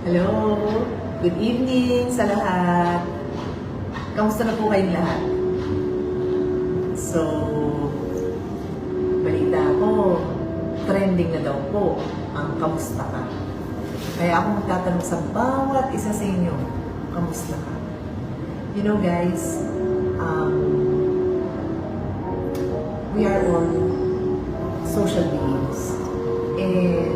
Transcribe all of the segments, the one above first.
Hello! Good evening sa lahat! Kamusta na po kayong lahat? So, balita ko, trending na daw po ang kamusta ka. Kaya ako magtatanong sa bawat isa sa inyo, kamusta ka? You know guys, we are all social beings. And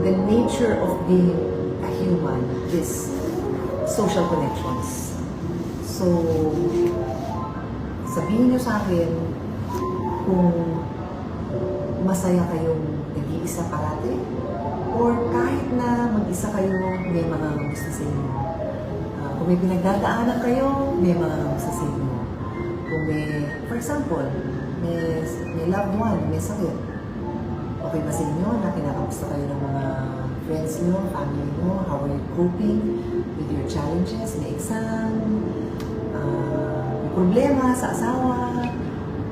the nature of being a human is social connections. So, sabihin nyo sa akin kung masaya kayong nag-iisa parati or kahit na mag-isa kayo, may mga kamusta sa inyo. Kung may pinagdadaanan kayo, may mga kamusta sa inyo. Kung may, for example, may loved one, may sakit, okay ba sa inyo na kinakamusta kayo ng mga friends nyo, family nyo? How are you coping with your challenges? May exam, may problema sa asawa.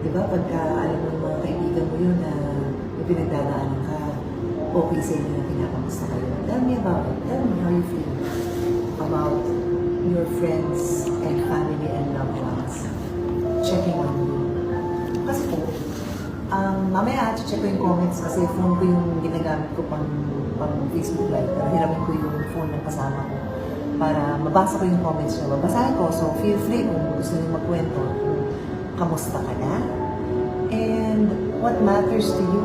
Diba? Pagka alam ng mga kaibigan mo yun na may pinagdadaanan ka, okay sa inyo na kinakamusta kayo. Tell me about it. Tell me how you feel about your friends and family and loved ones checking on you. Kasi po, mamaya check ko yung comments kasi phone ko yung ginagamit ko pang Facebook Live. Pero hiramin ko yung phone ng kasama ko para mabasa ko yung comments nyo. Babasahin ko. So feel free kung gusto nyo magkwento. Kamusta ka na? And what matters to you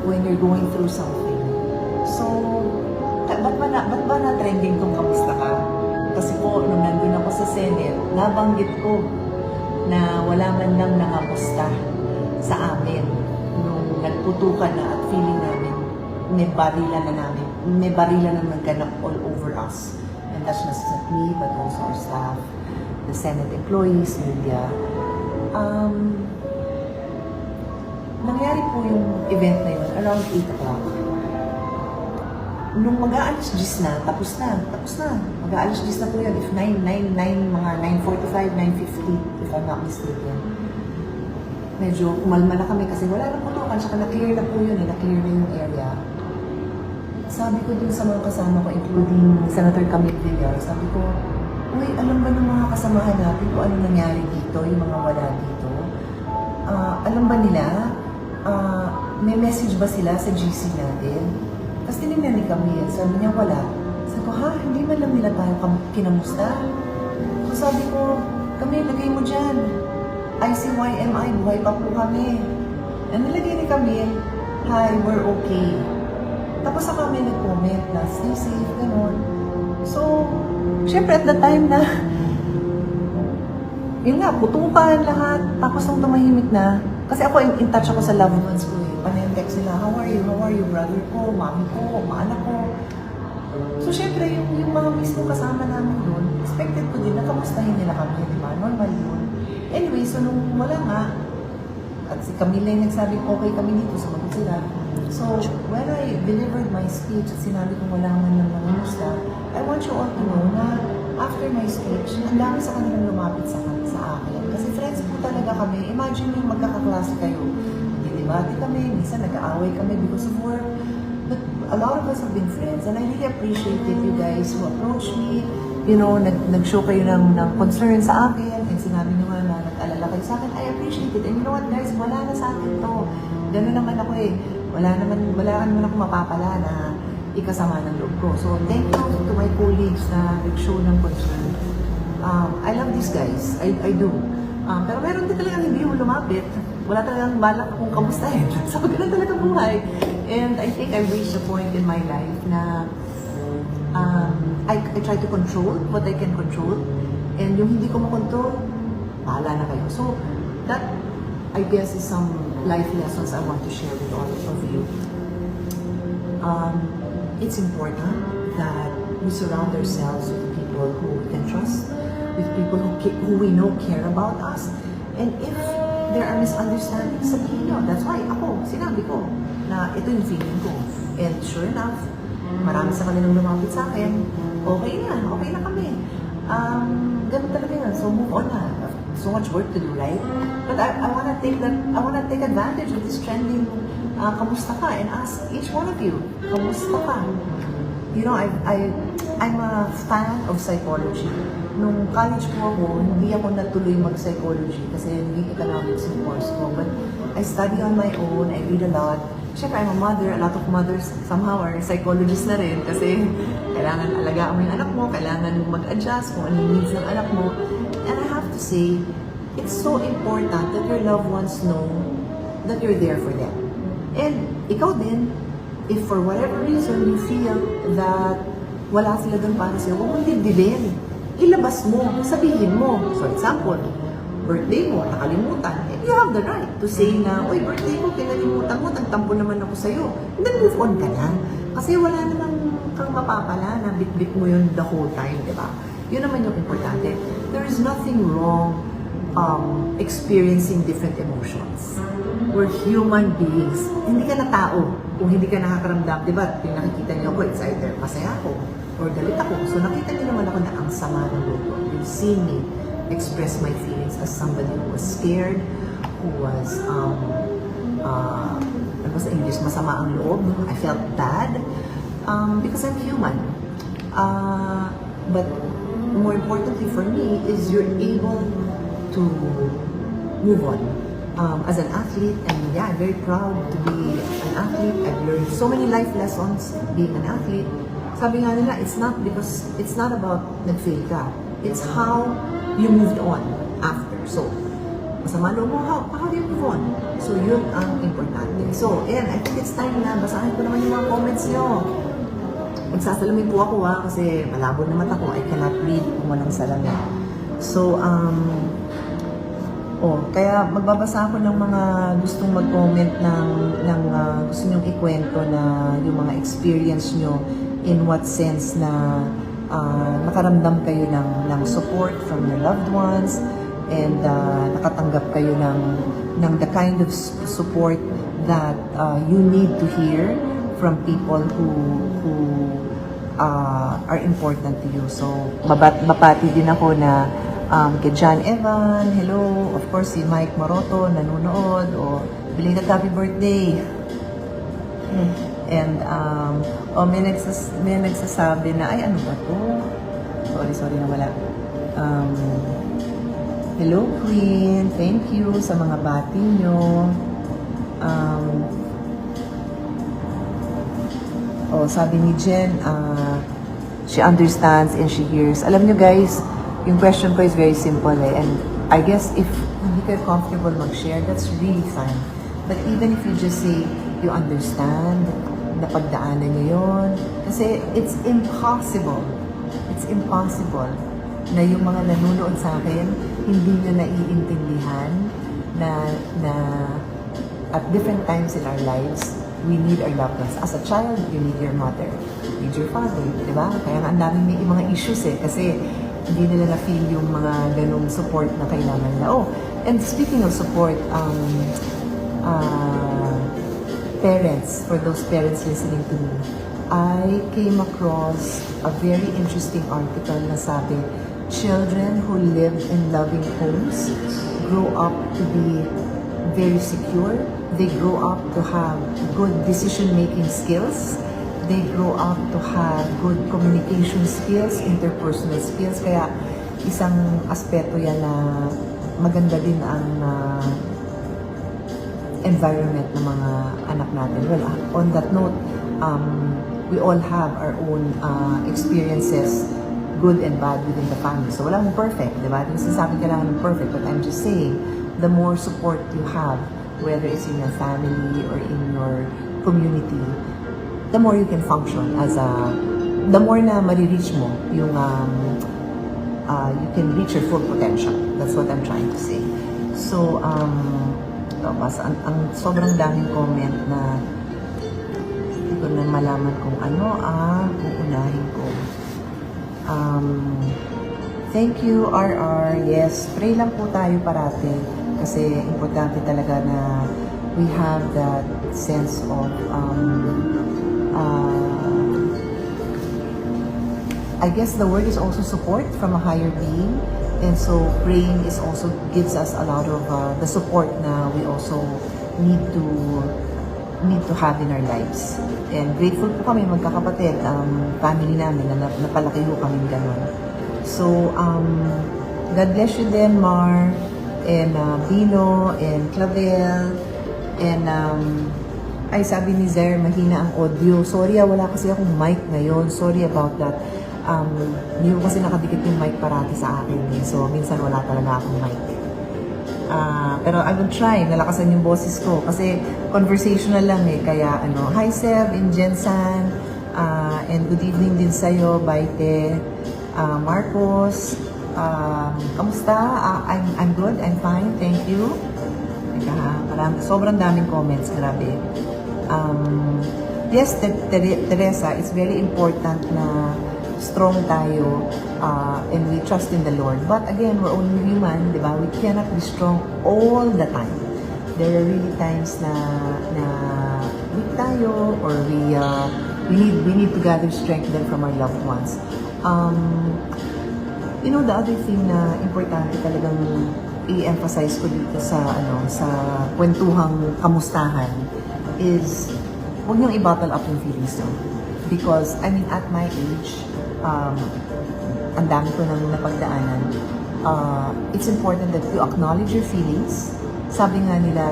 when you're going through something? So, ba't ba na trending tong kamusta ka? Kasi po, nung nandun ako sa Senate, nabanggit ko na wala man lang nangamusta sa amin nung nagputukan na at feeling namin may barilan na nagganap all over us. And that's not just me, but also our staff, the Senate employees, media. Nangyari po yung event na yun around 8 o'clock. Nung mag-aalis 10 na, tapos na. Mag-aalis 10 na po yun. If 9, mga 9:45, 9:50, if I'm not mistaken. Medyo kumalma na kami kasi wala na putukan, saka na-clear na po yun na-clear na yung area. Sabi ko dun sa mga kasama ko, including Senator Camille Villar, sabi ko, uy, alam ba ng mga kasamahan natin kung ano nangyari dito, yung mga wala dito? Alam ba nila, may message ba sila sa GC natin? Tapos tinignan ni Camille, sabi niya wala. Sabi ko, ha? Hindi man lang nila tayo kinamusta? So sabi ko, Camille, lagay mo dyan. ICYMI, buhay pa po kami. And nilagay ni Camille, hi, we're okay. Tapos sa kami nag-comment na stay safe, gano'n. So, syempre at the time na, yun nga, putukan lahat. Tapos nung tumahimik na, kasi ako in touch ako sa loved ones ko eh. Panentext sila, how are you, brother ko, mami ko, maanak ko. So syempre, yung mga mismo kasama namin doon, expected ko din na kamustahin nila kami, di ba? Normal yun. Anyway, so nung wala nga, at si Camille yung nagsabi, okay kami dito, sumagot sila. So, when I delivered my speech at sinabi kong wala man lang nangamusta, I want you all to know na after my speech, ang dami sa kanilang lumapit sa akin. Kasi friends po talaga kami. Imagine yung magkakaklase kayo. Debate kami, minsan nag-aaway kami because of work. But a lot of us have been friends and I really appreciate it, you guys who approach me. You know, nag-show kayo ng concern sa akin and sinabi nyo nga na nag-alala kayo sa akin. I appreciate it. And you know what guys, wala na sa akin to. Gano'n naman ako eh. Wala naman ako mapapala na ikasama ng loob ko. So, thank you to my colleagues na nag-show ng concern. I love these guys. I do. Pero meron din talagang hindi yung lumapit. Wala talagang balak kung kamustahin. So, ganun talaga buhay. And I think I've reached a point in my life na I try to control what I can control. And yung hindi ko makontrol, bahala na kayo. So, that, I guess, is some life lessons I want to share with all of you. It's important that we surround ourselves with people who we can trust, with people who we know care about us. And if there are misunderstandings, sabihin nyo. That's why ako, sinabi ko na ito yung feeling ko. And sure enough, marami sa kanilang lumapit sa akin, okay na kami. Ganun talaga yun. So move on na. So much work to do, right? But I wanna take advantage of this trending kamusta ka and ask each one of you, kamusta ka? You know, I'm a fan of psychology. Nung college po ako, hindi ako natuloy mag-psychology kasi naging economics yung course ko. But I study on my own, I read a lot. Siyempre, I'm a mother. A lot of mothers somehow are psychologists na rin kasi kailangan alagaan mo yung anak mo, kailangan mag-adjust kung ano yung needs ng anak mo. And I have to say, it's so important that your loved ones know that you're there for them. And ikaw din, if for whatever reason you feel that wala sila doon para sa'yo, huwag mong dibdibin. Ilabas mo, sabihin mo. For example, birthday mo, nakalimutan. You have the right to say na, uy, birthday ko, kinalimutan mo, nagtampo naman ako sa'yo. And then move on ka na. Kasi wala namang kang mapapala na bit-bit mo yun the whole time, di ba? Yun naman yung importante. There is nothing wrong experiencing different emotions. We're human beings. Hindi ka na tao kung hindi ka nakakaramdam. Diba, nakikita niyo ako, it's either masaya ako or galit ako. So nakita niyo naman ako na ang sama ng loob ko. You've seen me express my feelings as somebody who was scared, who was, ano ba sa English, masama ang loob. I felt bad because I'm human. But more importantly for me is you're able to move on. As an athlete, and yeah, I'm very proud to be an athlete. I've learned so many life lessons being an athlete. Sabi nga nila, it's not about nag-fail ka. It's how you moved on after. So, masama loob mo, how do you move on? So, yun ang importante. So, and I think it's time na basahin ko naman yung mga comments nyo. Magsasalamin po ako kasi malabo na mata ko. I cannot read kung walang salamin. So, kaya magbabasa ako ng mga gustong mag-comment ng gusto nyong ikwento na yung mga experience nyo in what sense na nakaramdam kayo ng support from your loved ones and nakatanggap kayo ng the kind of support that you need to hear from people who are important to you. So, mapati din ako na kay John Evan, hello. Of course, si Mike Maroto, nanonood. O, belated happy birthday. And, may nagsasabi na, ay, ano ba to? Sorry na wala. Hello, Queen. Thank you sa mga bati nyo. Sabi ni Jen, she understands and she hears. Alam nyo, guys, yung question ko is very simple and I guess if hindi kayo comfortable mag-share, that's really fine. But even if you just say, you understand, napagdaanan nyo yun, kasi it's impossible na yung mga nanonood sa akin, hindi nyo naiintindihan na at different times in our lives, we need our loved ones. As a child, you need your mother, you need your father, di ba? Kaya nga ang daming may mga issues kasi hindi nila na-feel yung mga ganung support na kailangan nila. And speaking of support, parents, for those parents listening to me, I came across a very interesting article na sabi, children who live in loving homes grow up to be very secure. They grow up to have good decision-making skills. They grow up to have good communication skills, interpersonal skills. Kaya isang aspeto yan na maganda din ang environment ng mga anak natin. Well, on that note, we all have our own experiences, good and bad within the family. So walang perfect, di ba? Hindi sinasabi kailangan ng perfect, but I'm just saying, the more support you have, whether it's in your family or in your community, the more you can function the more na marireach mo yung, you can reach your full potential. That's what I'm trying to say. So, ang sobrang daming comment na hindi ko na malaman kung ano uunahin ko. Thank you, RR. Yes, pray lang po tayo parati kasi importante talaga na we have that sense of I guess the word is also support from a higher being, and so praying is also gives us a lot of the support na we also need to need to have in our lives. And grateful po kami magkakapatid, family namin na napalaki ho kami gano'n. So, God bless you din, Mar, and Bino, and Clavel, and ay sabi ni Zer, mahina ang audio. Sorry, wala kasi akong mic ngayon. Sorry about that. Hindi ko kasi nakadikit yung mic parati sa akin. So, minsan wala talaga akong mic. Pero I will try, nalakasan yung boses ko. Kasi conversational lang eh. Kaya hi Seb and Jensan. And good evening din sa'yo, Baite. Marcos. Kamusta? I'm good, I'm fine, thank you. Sobrang daming comments, grabe. Yes, Teresa, it's very important na strong tayo and we trust in the Lord. But again, we're only human, di ba? We cannot be strong all the time. There are really times na weak tayo or we need to gather strength then from our loved ones. The other thing na importante talagang i-emphasize ko dito sa kwentuhang kamustahan is huwag niyong i-bottle up yung feelings nyo. Because, at my age, ang dami ko nang napagdaanan, it's important that you acknowledge your feelings. Sabi nga nila,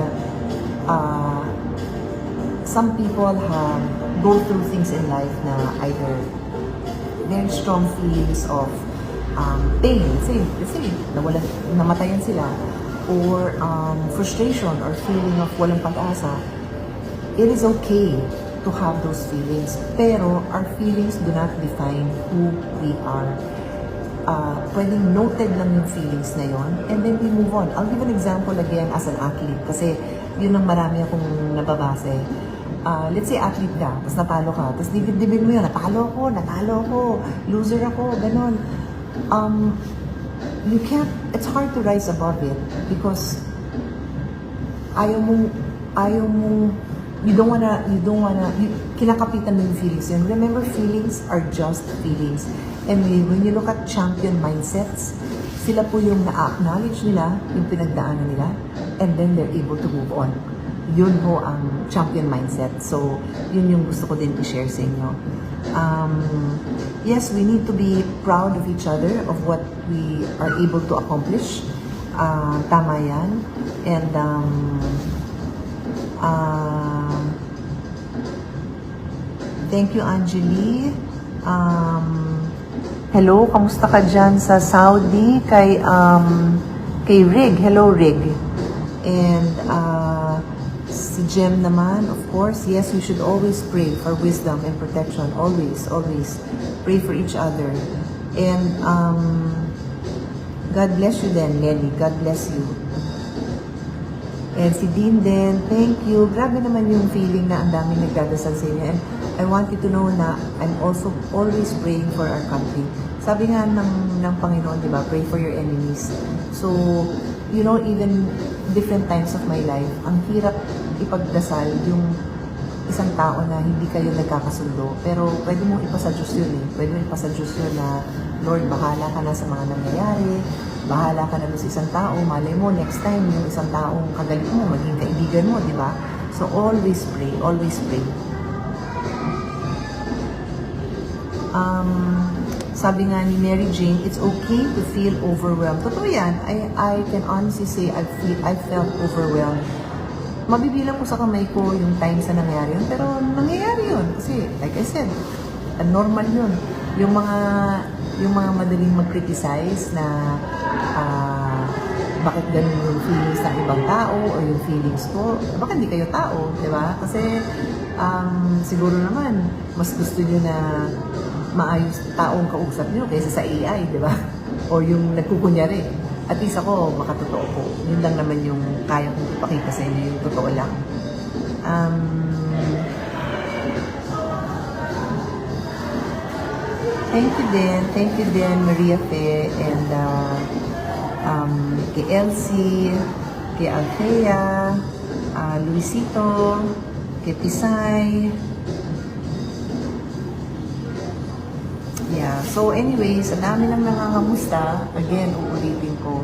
some people go through things in life na either very strong feelings of pain, let's say, namatayan sila, or frustration or feeling of walang pag-asa. It is okay to have those feelings, pero our feelings do not define who we are. Pwedeng noted lang yung feelings na yon, and then we move on. I'll give an example again as an athlete, kasi yun ang marami akong nababase. Let's say athlete ka, tapos natalo ka, tapos dibig mo yun, natalo ko, loser ako, ganon. You can't, it's hard to rise above it because you don't wanna, kinakapitan mo yung feelings yun. Remember, feelings are just feelings. And when you look at champion mindsets, sila po yung na-acknowledge nila, yung pinagdaanan nila, and then they're able to move on. Yun ho ang champion mindset. So, yun yung gusto ko din i-share sa inyo. Yes, we need to be proud of each other, of what we are able to accomplish. Tama yan. And, thank you, Anjali. Hello, kamusta ka dyan sa Saudi? Kay Rig. Hello, Rig. And, si Jem naman, of course, yes, we should always pray for wisdom and protection. Always, always. Pray for each other. And, God bless you then, Nelly. God bless you. And si Dean din, thank you. Grabe naman yung feeling na ang daming nagdadasal sa inyo. And I want you to know na I'm also always praying for our country. Sabi nga ng Panginoon, di ba, pray for your enemies. So, even different times of my life, ang hirap ipagdasal yung isang tao na hindi kayo nagkakasundo. Pero pwede mong ipasa Diyos yun eh. Pwede mong ipasa Diyos yun na, Lord, bahala ka na sa mga nangyayari. Bahala ka na sa isang tao. Malay mo, next time, yung isang taong kagalit mo, maging kaibigan mo, di ba? So, always pray. Always pray. Sabi nga ni Mary Jane, it's okay to feel overwhelmed. Totoo yan. I can honestly say I felt overwhelmed. Mabibilang ko sa kamay ko yung times na nangyari yun, pero nangyayari yun. Kasi, like I said, normal yun. Yung mga madaling mag-criticize na bakit ganun yung feelings ng ibang tao o yung feelings ko, bakit hindi kayo tao, di ba? Kasi siguro naman, mas gusto nyo na maayos taong kausap nyo kaysa sa AI, di ba? O yung nagkukunyari. At least ako, makatotoo ko. Yun lang naman yung kaya kong ipakita sa inyo, yung totoo lang. Thank you din, Maria Fe, and kay Elsie, kay Althea, Luisito, kay Pisay. Yeah, so anyways, ang dami lang nangangamusta. Again, uulitin ko.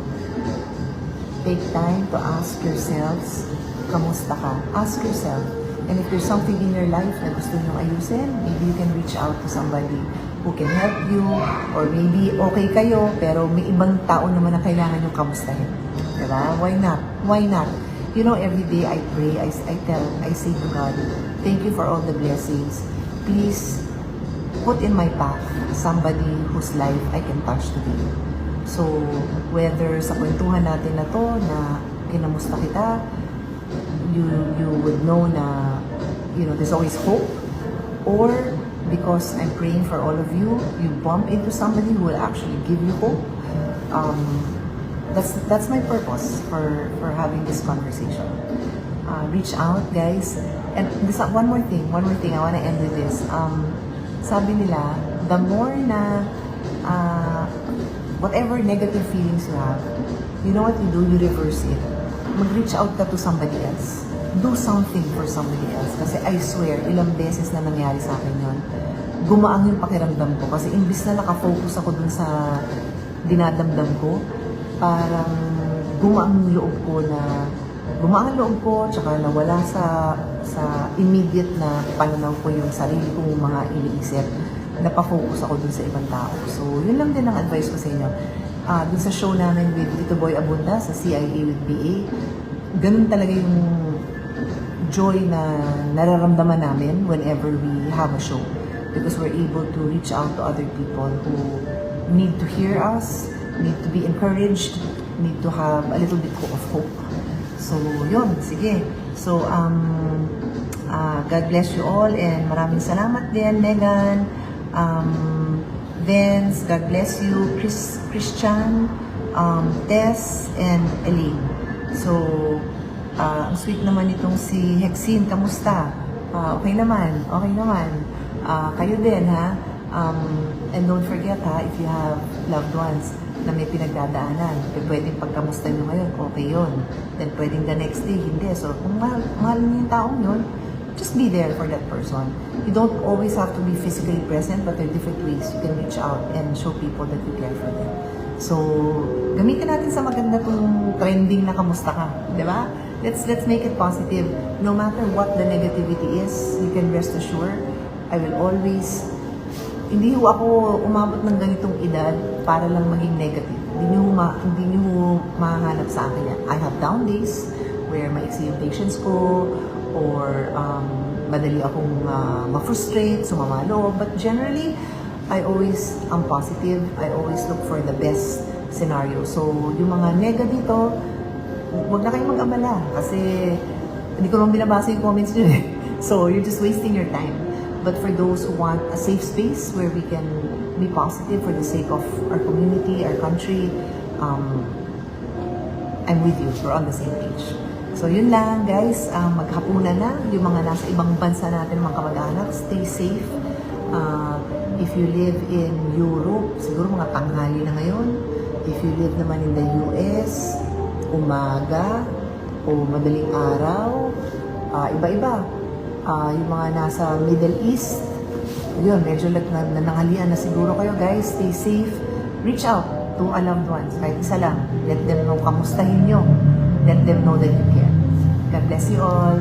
Take time to ask yourselves, kamusta ka? Ask yourself, And if there's something in your life na gusto nyo ayusin, maybe you can reach out to somebody who can help you, or maybe okay kayo, pero may ibang tao naman na kailangan nyo kamustahin. Diba? Why not? Why not? You know, every day I pray, I say to God, thank you for all the blessings. Please put in my path somebody whose life I can touch today. So, whether sa kwentuhan natin na to, na kinamusta kita, you would know na, you know, there's always hope, or because I'm praying for all of you, you bump into somebody who will actually give you hope. That's my purpose for having this conversation. Reach out, guys. And this one more thing I want to end with this. Sabi nila, the more na whatever negative feelings you have, you know what you do? You reverse it. Mag-reach out ka to somebody else. Do something for somebody else. Kasi I swear, ilang beses na nangyari sa akin yun. Gumaang yung pakiramdam ko. Kasi imbis na nakafocus ako dun sa dinadamdam ko, parang gumaang loob ko, tsaka nawala sa immediate na pananaw ko yung sarili kong mga iniisip. Napafocus ako dun sa ibang tao. So, yun lang din ang advice ko sa inyo. Dun sa show namin with Tito Boy Abunda sa CIA with BA, ganun talaga yung joy na nararamdaman namin whenever we have a show, because we're able to reach out to other people who need to hear us, need to be encouraged, need to have a little bit of hope. So, yun, sige. So, God bless you all, and maraming salamat din, Megan, Vince, God bless you, Christian, Tess, and Elaine. So, ang sweet naman itong si Hexine, kamusta? Okay naman. Kayo din, ha? And don't forget, ha, if you have loved ones na may pinagdadaanan, pwedeng pagkamusta nyo ngayon, okay yun. Then pwedeng the next day, hindi. So, kung mahal nyo yung taong yun, just be there for that person. You don't always have to be physically present, but there are different ways you can reach out and show people that you care for them. So, gamitin natin sa maganda itong trending na kamusta ka, di ba? Let's make it positive. No matter what the negativity is, you can rest assured, I will always, hindi ho ako umabot ng ganitong edad para lang maging negative. Hindi nyo mahanap sa akin yan. I have down days where maiksi yung patience ko, or madali akong ma-frustrate, sumama loob. But generally, I always am positive. I always look for the best scenario. So, yung mga nega dito, huwag na kayong mag-abala kasi hindi ko naman binabasa yung comments nyo eh. So, you're just wasting your time. But for those who want a safe space where we can be positive for the sake of our community, our country, I'm with you. We're on the same page. So, yun lang, guys. Maghapunan na. Yung mga nasa ibang bansa natin, mga kamag-anak, stay safe. If you live in Europe, siguro mga tanghali na ngayon. If you live naman in the US, umaga o madaling araw, iba-iba. Yung mga nasa Middle East, yun, medyo nananghalian na siguro kayo, guys. Stay safe. Reach out to a loved ones. Kahit isa lang. Let them know, kamustahin nyo. Let them know that you care. God bless you all.